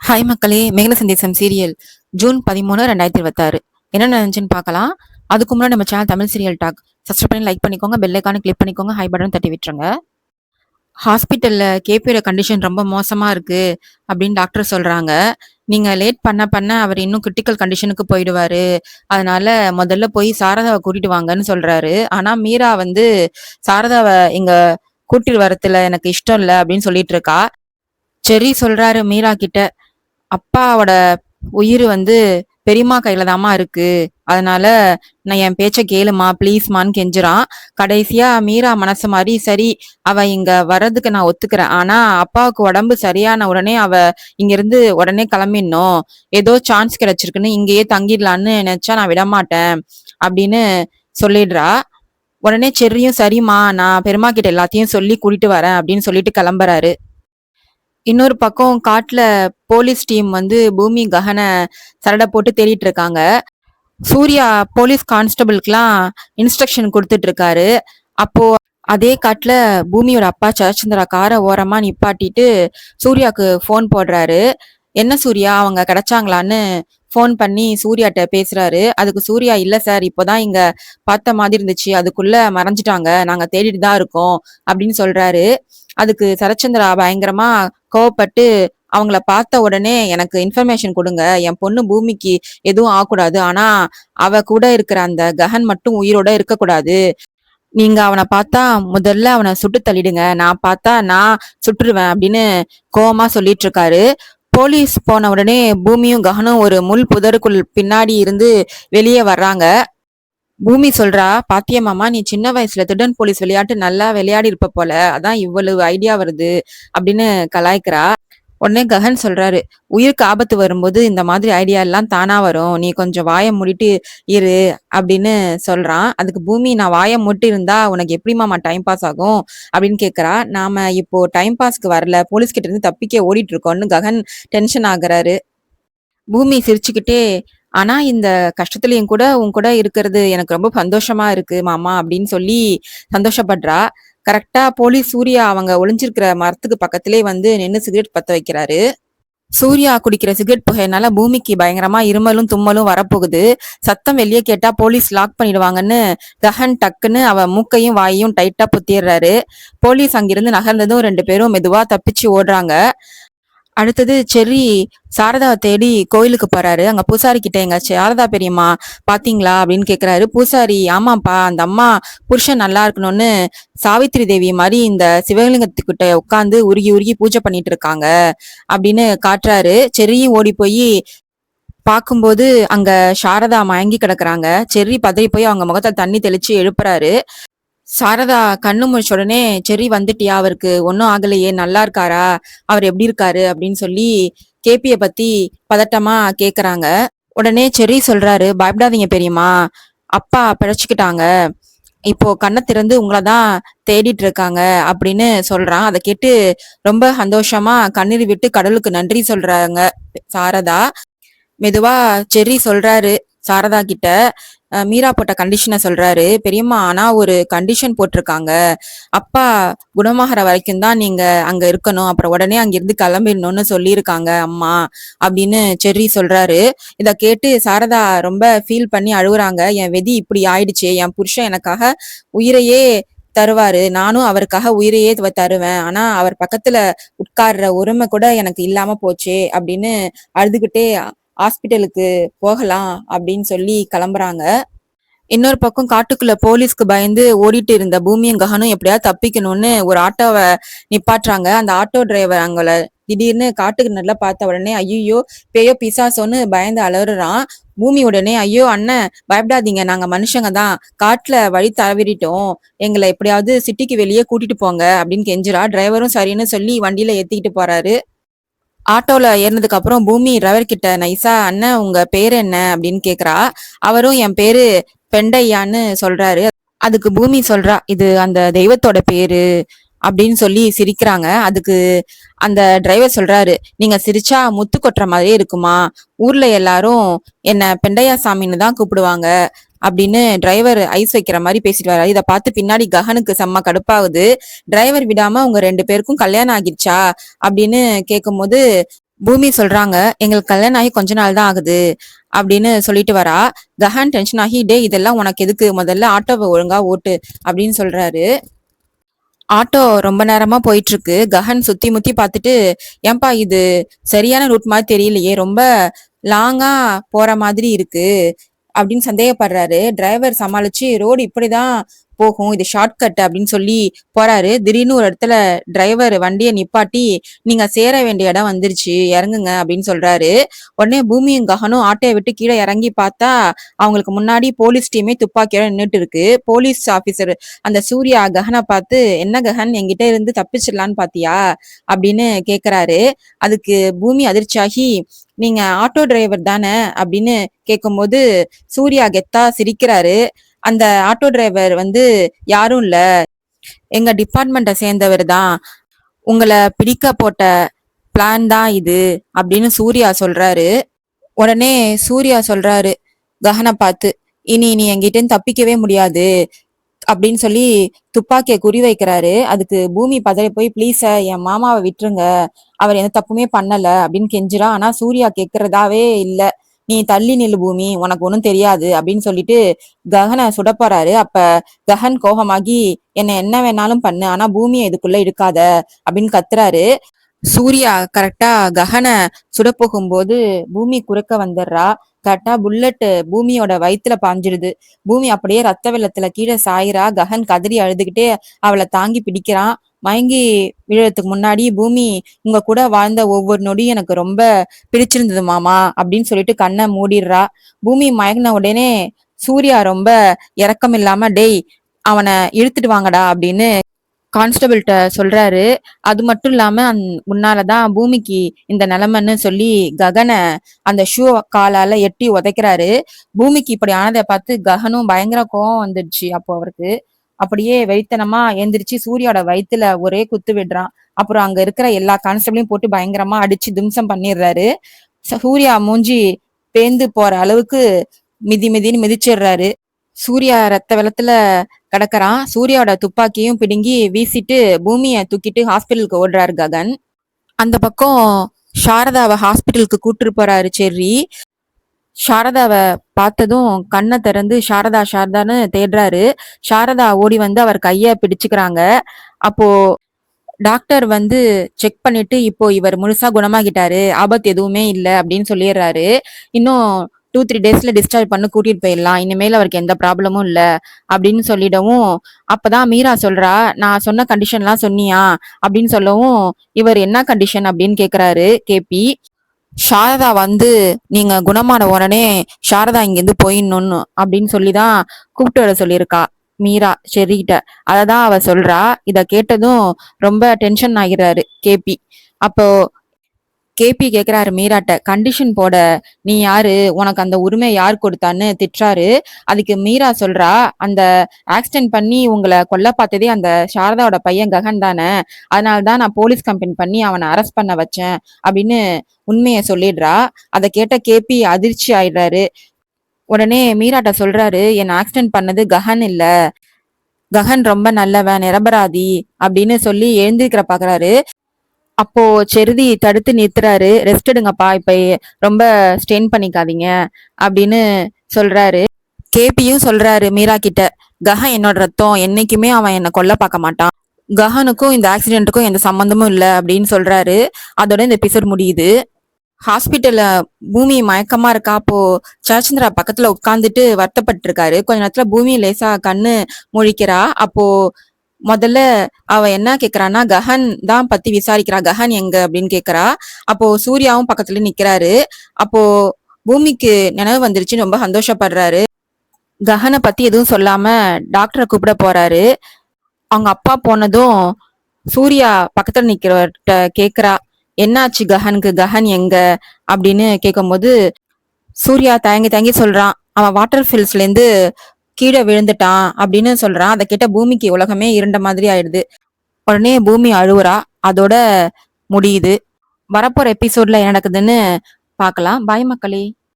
Hi மக்களே, மேகல சந்தேசம் serial June 13, 2026 என்ன நினைச்சுன்னு பார்க்கலாம். அதுக்கு முன்னாடி நம்ம channel Tamil serial talk subscribe பண்ணி லைக் பண்ணிக்கோங்க, பெல் ஐக்கானை கிளிக் பண்ணிக்கோங்க, ஹை பட்டன் தட்டி விட்டுருங்க. ஹாஸ்பிட்டல்ல கேபியோட கண்டிஷன் ரொம்ப மோசமா இருக்கு அப்படின்னு டாக்டர் சொல்றாங்க. நீங்க லேட் பண்ண பண்ண அவர் இன்னும் கிரிட்டிக்கல் கண்டிஷனுக்கு போயிடுவாரு. அதனால முதல்ல போய் சாரதாவை கூட்டிட்டு வாங்கன்னு சொல்றாரு. ஆனா மீரா வந்து சாரதாவை இங்க கூட்டிட்டு வரத்துல எனக்கு இஷ்டம் இல்லை அப்படின்னு சொல்லிட்டு இருக்கா. செர்ரி சொல்றாரு மீரா கிட்ட, அப்பாவோட உயிர் வந்து பெரியம்மா கையில தாமா இருக்கு. அதனால நான் என் பேச்ச கேளுமா ப்ளீஸ்மான்னு கெஞ்சுறான். கடைசியா மீரா மனசு மாதிரி சரி அவ இங்க வர்றதுக்கு நான் ஒத்துக்கிறேன். ஆனா அப்பாவுக்கு உடம்பு சரியான உடனே அவ இங்க இருந்து உடனே கிளம்பிடணும். ஏதோ சான்ஸ் கிடைச்சிருக்குன்னு இங்கேயே தங்கிடலான்னு நினைச்சா நான் விடமாட்டேன் அப்படின்னு சொல்லிடுறா. உடனே செர்ரியும் சரிம்மா நான் பெருமா கிட்ட எல்லாத்தையும் சொல்லி கூட்டிட்டு வரேன் அப்படின்னு சொல்லிட்டு கிளம்புறாரு. இன்னொரு பக்கம் காட்டுல போலீஸ் டீம் வந்து பூமி ககனை சரடை போட்டு தேடிட்டு இருக்காங்க. சூர்யா போலீஸ் கான்ஸ்டபிள்க்குலாம் இன்ஸ்ட்ரக்ஷன் கொடுத்துட்டு இருக்காரு. அப்போ அதே காட்டுல பூமியோட அப்பா சரச்சந்திரா காரை ஓரமா நிப்பாட்டிட்டு சூர்யாக்கு ஃபோன் போடுறாரு. என்ன சூர்யா அவங்க கிடைச்சாங்களான்னு ஃபோன் பண்ணி சூர்யாட்ட பேசுறாரு. அதுக்கு சூர்யா இல்ல சார் இப்போதான் இங்க பார்த்த மாதிரி இருந்துச்சு, அதுக்குள்ள மறைஞ்சிட்டாங்க, நாங்க தேடிட்டு தான் இருக்கோம் அப்படின்னு சொல்றாரு. அதுக்கு சரச்சந்திரா பயங்கரமா கோவப்பட்டு அவங்கள பார்த்த உடனே எனக்கு இன்ஃபர்மேஷன் கொடுங்க, என் பொண்ணு பூமிக்கு எதுவும் ஆகக்கூடாது, ஆனா அவ கூட இருக்கிற அந்த ககன் மட்டும் உயிரோட இருக்கக்கூடாது, நீங்க அவனை பார்த்தா முதல்ல அவனை சுட்டு தள்ளிடுங்க, நான் பார்த்தா நான் சுட்டுருவேன் அப்படின்னு கோவமா சொல்லிட்டு இருக்காரு. போலீஸ் போன உடனே பூமியும் ககனும் ஒரு முள் புதருக்குள் பின்னாடி இருந்து வெளியே வர்றாங்க. பூமி சொல்றா, பாத்தியா மாமா நீ சின்ன வயசுல திடன் போலீஸ் விளையாட்டு நல்லா விளையாடி இருப்ப போல, அதான் இவ்வளவு ஐடியா வருது அப்படின்னு கலாய்க்கிறா. உடனே ககன் சொல்றாரு, உயிருக்கு ஆபத்து வரும்போது இந்த மாதிரி ஐடியா எல்லாம் தானா வரும், நீ கொஞ்சம் வாயை மூடிட்டு இரு அப்படின்னு சொல்றான். அதுக்கு பூமி, நான் வாயை மூட்டு இருந்தா உனக்கு எப்படி மாமா டைம் பாஸ் ஆகும் அப்படின்னு கேட்கறா. நாம இப்போ டைம் பாஸ்க்கு வரல, போலீஸ் கிட்ட இருந்து தப்பிக்க ஓடிட்டு இருக்கோம்னு ககன் டென்ஷன் ஆகுறாரு. பூமி சிரிச்சுக்கிட்டே, ஆனா இந்த கஷ்டத்துலயும் கூட உன் கூட இருக்கிறது எனக்கு ரொம்ப சந்தோஷமா இருக்கு மாமா அப்படின்னு சொல்லி சந்தோஷப்படுறா. கரெக்டா போலீஸ் சூர்யா அவங்க ஒளிஞ்சிருக்கிற மரத்துக்கு பக்கத்திலே வந்து நின்று சிகரெட் பத்த வைக்கிறாரு. சூர்யா குடிக்கிற சிகரெட் புகையினால பூமிக்கு பயங்கரமா இருமலும் தும்மலும் வரப்போகுது. சத்தம் வெளியே கேட்டா போலீஸ் லாக் பண்ணிடுவாங்கன்னு கஹன் டக்குன்னு அவ மூக்கையும் வாயையும் டைட்டா பொத்திடுறாரு. போலீஸ் அங்கிருந்து நகர்ந்ததும் 2 பேரும் மெதுவா தப்பிச்சு ஓடுறாங்க. அடுத்தது செர்ரி சாரதாவை தேடி கோயிலுக்கு போறாரு. அங்க பூசாரி கிட்ட, எங்க சாரதா பெரியம்மா பாத்தீங்களா அப்படின்னு கேக்குறாரு. பூசாரி, ஆமாப்பா அந்த அம்மா புருஷன் நல்லா இருக்கணும்னு சாவித்திரி தேவி மாதிரி இந்த சிவலிங்கத்துக்கிட்ட உட்காந்து உருகி உருகி பூஜை பண்ணிட்டு இருக்காங்க அப்படின்னு காட்டுறாரு. செர்ரியும் ஓடி போய் பார்க்கும்போது அங்க சாரதா மயங்கி கிடக்குறாங்க. செர்ரி பதறி போய் அவங்க முகத்தை தண்ணி தெளிச்சு எழுப்புறாரு. சாரதா கண்ணு முழிச்ச உடனே, செர்ரி வந்துட்டியா, அவருக்கு ஒன்னும் ஆகலையே, நல்லா இருக்காரா, அவர் எப்படி இருக்காரு அப்படின்னு சொல்லி கேபிய பத்தி பதட்டமா கேக்குறாங்க. உடனே செர்ரி சொல்றாரு, பயப்படாதீங்க பெரியம்மா, அப்பா பிழைச்சுக்கிட்டாங்க, இப்போ கண்ணை திறந்து உங்களதான் தேடிட்டு இருக்காங்க அப்படின்னு சொல்றான். அதை கேட்டு ரொம்ப சந்தோஷமா கண்ணீர் விட்டு கடவுளுக்கு நன்றி சொல்றாங்க சாரதா. மெதுவா செர்ரி சொல்றாரு சாரதா கிட்ட, மீரா போட்ட கண்டிஷனை சொல்றாரு. பெரியம்மா, ஆனா ஒரு கண்டிஷன் போட்டிருக்காங்க, அப்பா குணமாகற வரைக்கும் தான் நீங்க அங்க இருக்கணும், அப்புறம் உடனே அங்கிருந்து கிளம்பிடணும்னு சொல்லியிருக்காங்க அம்மா அப்படின்னு செர்ரி சொல்றாரு. இத கேட்டு சாரதா ரொம்ப ஃபீல் பண்ணி அழுகுறாங்க. என் விதி இப்படி ஆயிடுச்சு, என் புருஷன் எனக்காக உயிரையே தருவாரு, நானும் அவருக்காக உயிரையே தருவேன், ஆனா அவர் பக்கத்துல உட்கார்ற உரிமை கூட எனக்கு இல்லாம போச்சே அப்படின்னு அழுதுகிட்டே ஹாஸ்பிட்டலுக்கு போகலாம் அப்படின்னு சொல்லி கிளம்புறாங்க. இன்னொரு பக்கம் காட்டுக்குள்ள போலீஸ்க்கு பயந்து ஓடிட்டு இருந்த பூமியும் ககனும் எப்படியாவது தப்பிக்கணும்னு ஒரு ஆட்டோவை நிப்பாட்டுறாங்க. அந்த ஆட்டோ டிரைவர் அவங்கள திடீர்னு காட்டுக்கு நல்லா பார்த்த உடனே ஐயோ பேயோ பிசாசோன்னு பயந்து அலறுறான். பூமி உடனே, ஐயோ அண்ணன் பயப்படாதீங்க, நாங்க மனுஷங்க தான், காட்டுல வழி தவறிட்டோம், எங்களை எப்படியாவது சிட்டிக்கு வெளியே கூட்டிட்டு போங்க அப்படின்னு கெஞ்சுறா. டிரைவரும் சரின்னு சொல்லி வண்டியில ஏத்திக்கிட்டு போறாரு. ஆட்டோல ஏறினதுக்கு அப்புறம் பூமி டிரைவர் கிட்ட நைசா, அண்ணன் உங்க பேரு என்ன அப்படின்னு கேக்குறா. அவரும் என் பேரு பெண்டையான்னு சொல்றாரு. அதுக்கு பூமி சொல்றா, இது அந்த தெய்வத்தோட பேரு அப்படின்னு சொல்லி சிரிக்கிறாங்க. அதுக்கு அந்த டிரைவர் சொல்றாரு, நீங்க சிரிச்சா முத்து கொட்டுற மாதிரியே இருக்குமா, ஊர்ல எல்லாரும் என்ன பெண்டையா சாமின்னு தான் கூப்பிடுவாங்க அப்படின்னு டிரைவர் ஐஸ் வைக்கிற மாதிரி பேசிட்டு வர்றாரு. இதை பார்த்து பின்னாடி ககனுக்கு செம்ம கடுப்பாகுது. டிரைவர் விடாம உங்க 2 பேருக்கும் கல்யாணம் ஆகிடுச்சா அப்படின்னு கேட்கும்போது பூமி சொல்றாங்க, எங்களுக்கு கல்யாணம் ஆகி கொஞ்ச நாள் தான் ஆகுது அப்படின்னு சொல்லிட்டு வரா. கஹன் டென்ஷன் ஆகி, டே இதெல்லாம் உனக்கு எதுக்கு, முதல்ல ஆட்டோவை ஒழுங்கா ஓட்டு அப்படின்னு சொல்றாரு. ஆட்டோ ரொம்ப நேரமா போயிட்டு இருக்கு. கஹன் சுத்தி முத்தி பார்த்துட்டு, ஏன்பா இது சரியான ரூட் மாதிரி தெரியலையே, ரொம்ப லாங்கா போற மாதிரி இருக்கு அப்படின்னு சந்தேகப்படுறாரு. டிரைவர் சமாளிச்சு, ரோடு இப்படிதான் போகும், இது ஷார்ட்கட் அப்படின்னு சொல்லி போறாரு. திடீர்னு ஒரு இடத்துல டிரைவர் வண்டியை நிப்பாட்டி, நீங்க சேர வேண்டிய இடம் வந்துருச்சு, இறங்குங்க அப்படின்னு சொல்றாரு. உடனே பூமியும் ககனும் ஆட்டையை விட்டு கீழே இறங்கி பார்த்தா, அவங்களுக்கு முன்னாடி போலீஸ் டீமே துப்பாக்கியோட நின்றுட்டு இருக்கு. போலீஸ் ஆபீசர் அந்த சூர்யா ககனை பார்த்து, என்ன ககன் என்கிட்ட இருந்து தப்பிச்சிடலான்னு பாத்தியா அப்படின்னு கேக்குறாரு. அதுக்கு பூமி அதிர்ச்சியாகி, நீங்க ஆட்டோ டிரைவர் தானே அப்படின்னு கேட்கும்போது சூர்யா கெத்தா சிரிக்கிறாரு. அந்த ஆட்டோ டிரைவர் வந்து, யாரும் இல்ல, எங்க டிபார்ட்மெண்ட்டை சேர்ந்தவர் தான், உங்களை பிடிக்க போட்ட பிளான் தான் இது அப்படின்னு சூர்யா சொல்றாரு. உடனே சூர்யா சொல்றாரு ககனை பார்த்து, இனி நீ என்கிட்ட தப்பிக்கவே முடியாது அப்படின்னு சொல்லி துப்பாக்கியை குறி வைக்கிறாரு. அதுக்கு பூமி பதறி போய், ப்ளீஸ் என் மாமாவை விட்டுருங்க, அவர் எந்த தப்புமே பண்ணல அப்படின்னு கெஞ்சுறா. ஆனா சூர்யா கேக்குறதாவே இல்ல. நீ தள்ளி நில்லு பூமி, உனக்கு ஒன்றும் தெரியாது அப்படின்னு சொல்லிட்டு ககனை சுட போறாரு. அப்ப ககன் கோபமாகி, என்ன என்ன வேணாலும் பண்ணு, ஆனா பூமியை இதுக்குள்ள இழுக்காத அப்படின்னு கத்துறாரு. சூர்யா கரெக்டா ககனை சுட போகும்போது பூமி குறுக்க வந்துடுறா. கரெக்டா புல்லட் பூமியோட வயித்துல பாஞ்சிடுது. பூமி அப்படியே ரத்த வெள்ளத்துல கீழே சாயிரா. ககன் கதறி அழுதுகிட்டே அவளை தாங்கி பிடிக்கிறான். மயங்கி விழுறதுக்கு முன்னாடி பூமி, உங்க கூட வாழ்ந்த ஒவ்வொரு நொடியும் எனக்கு ரொம்ப பிடிச்சிருந்தது மாமா அப்படின்னு சொல்லிட்டு கண்ணை மூடிடுறா. பூமி மயங்கின உடனே சூர்யா ரொம்ப இரக்கம் இல்லாம, டேய் அவனை இழுத்துட்டு வாங்கடா அப்படின்னு கான்ஸ்டபிள்கிட்ட சொல்றாரு. அது மட்டும் இல்லாம முன்னாலதான் பூமிக்கு இந்த நிலைமைன்னு சொல்லி ககனை அந்த ஷூ காலால எட்டி உதைக்கிறாரு. பூமிக்கு இப்படி ஆனதை பார்த்து ககனும் பயங்கர கோவம் வந்துடுச்சு. அப்போ அவருக்கு அப்படியே வெறித்தனமா எந்திரிச்சு சூர்யாவோட வயித்துல ஒரே குத்து விடுறான். அப்புறம் அங்க இருக்கிற எல்லா கான்ஸ்டபிளையும் போட்டு பயங்கரமா அடிச்சு தும்சம் பண்ணிடுறாரு. சூர்யா மூஞ்சி பேந்து போற அளவுக்கு மிதி மிதின்னு மிதிச்சிடுறாரு. சூர்யா ரத்த வெள்ளத்துல கிடக்குறான். சூர்யாவோட துப்பாக்கியும் பிடுங்கி வீசிட்டு பூமியை தூக்கிட்டு ஹாஸ்பிட்டலுக்கு ஓடுறாரு ககன். அந்த பக்கம் சாரதாவை ஹாஸ்பிட்டலுக்கு கூட்டிட்டு போறாரு செர்ரி. சாரதாவை பார்த்ததும் கண்ணை திறந்து சாரதா சாரதான்னு தேடுறாரு. சாரதா ஓடி வந்து அவர் கைய பிடிச்சுக்கிறாங்க. அப்போ டாக்டர் வந்து செக் பண்ணிட்டு, இப்போ இவர் முழுசா குணமாகிட்டாரு, ஆபத்து எதுவுமே இல்லை அப்படின்னு சொல்லிடுறாரு. இன்னும் 2-3 டேஸ்ல டிஸ்சார்ஜ் பண்ணி கூட்டிட்டு போயிடலாம், இனிமேல் அவருக்கு எந்த ப்ராப்ளமும் இல்ல அப்படின்னு சொல்லிடவும், அப்பதான் மீரா சொல்றா, நான் சொன்ன கண்டிஷன்லாம் சொன்னியா அப்படின்னு சொல்லவும், இவர் என்ன கண்டிஷன் அப்படின்னு கேக்குறாரு கேபி. சாரதா வந்து நீங்க குணமான உடனே சாரதா இங்கிருந்து போயிடணும்னு அப்படின்னு சொல்லிதான் கூப்பிட்டு வர சொல்லியிருக்கா மீரா ஷெரிகிட்ட. அததான் அவ சொல்றா. இத கேட்டதும் ரொம்ப டென்ஷன் ஆகிறாரு கேபி. அப்போ கேபி கேக்குறாரு மீராட்ட, கண்டிஷன் போட நீ யாரு, உனக்கு அந்த உரிமை யார் கொடுத்தான்னு திட்டுறாரு. அதுக்கு மீரா சொல்றா, அந்த ஆக்சிடென்ட் பண்ணி உங்களை கொல்ல பார்த்ததே அந்த சாரதாவோட பையன் ககன் தானே, அதனாலதான் நான் போலீஸ் கம்ப்ளைண்ட் பண்ணி அவனை அரெஸ்ட் பண்ண வச்சேன் அப்படின்னு உண்மையை சொல்லிடுறா. அதை கேட்ட கேபி அதிர்ச்சி ஆயிடுறாரு. உடனே மீராட்ட சொல்றாரு, என் ஆக்சிடென்ட் பண்ணது ககன் இல்ல, ககன் ரொம்ப நல்லவன் நிரபராதி அப்படின்னு சொல்லி எழுந்திருக்கிற பாக்குறாரு. அப்போ செருதி தடுத்து நிறுத்துறாரு. ரெஸ்ட் எடுங்கப்பா, இப்ப ரொம்ப ஸ்ட்ரெயின் பண்ணிக்காதீங்க அப்படின்னு சொல்றாரு. கேபியும் சொல்றாரு மீரா கிட்ட, கஹன் என்னோட ரத்தம், என்னைக்குமே அவன் என்னை கொல்ல பார்க்க மாட்டான், கஹனுக்கும் இந்த ஆக்சிடென்ட்டுக்கும் எந்த சம்பந்தமும் இல்லை அப்படின்னு சொல்றாரு. அதோட இந்த எபிசோட் முடியுது. ஹாஸ்பிட்டல்ல பூமி மயக்கமா இருக்கா. அப்போ சரச்சந்திரா பக்கத்துல உட்காந்துட்டு வருத்தப்பட்டு இருக்காரு. கொஞ்ச நேரத்துல பூமி லேசா கண்ணு முழிக்கிறா. அப்போ முதல்ல அவ என்ன கேக்குறான்னா, கஹன் தான் பத்தி விசாரிக்கிறா, கஹன் எங்க அப்படின்னு கேக்குறா. அப்போ சூர்யாவும் பக்கத்துல நிக்கிறாரு. அப்போ பூமிக்கு நினைவு வந்துருச்சு, ரொம்ப சந்தோஷப்படுறாரு. கஹனை பத்தி எதுவும் சொல்லாம டாக்டரை கூப்பிட போறாரு. அவங்க அப்பா போனதும் சூர்யா பக்கத்துல நிக்கிறவர்கிட்ட கேக்குறா, என்னாச்சு கஹனுக்கு, கஹன் எங்க அப்படின்னு கேட்கும்போது சூர்யா தயங்கி தயங்கி சொல்றான், அவன் வாட்டர் ஃபில்ஸ்ல இருந்து கீழே விழுந்துட்டான் அப்படின்னு சொல்றான். அதை கேட்ட பூமிக்கு உலகமே இருண்ட மாதிரி ஆயிடுது. உடனே பூமி அழுவுறா. அதோட முடியுது. வரப்போற எபிசோட்ல என்ன நடக்குதுன்னு பார்க்கலாம். பாய் மக்களே.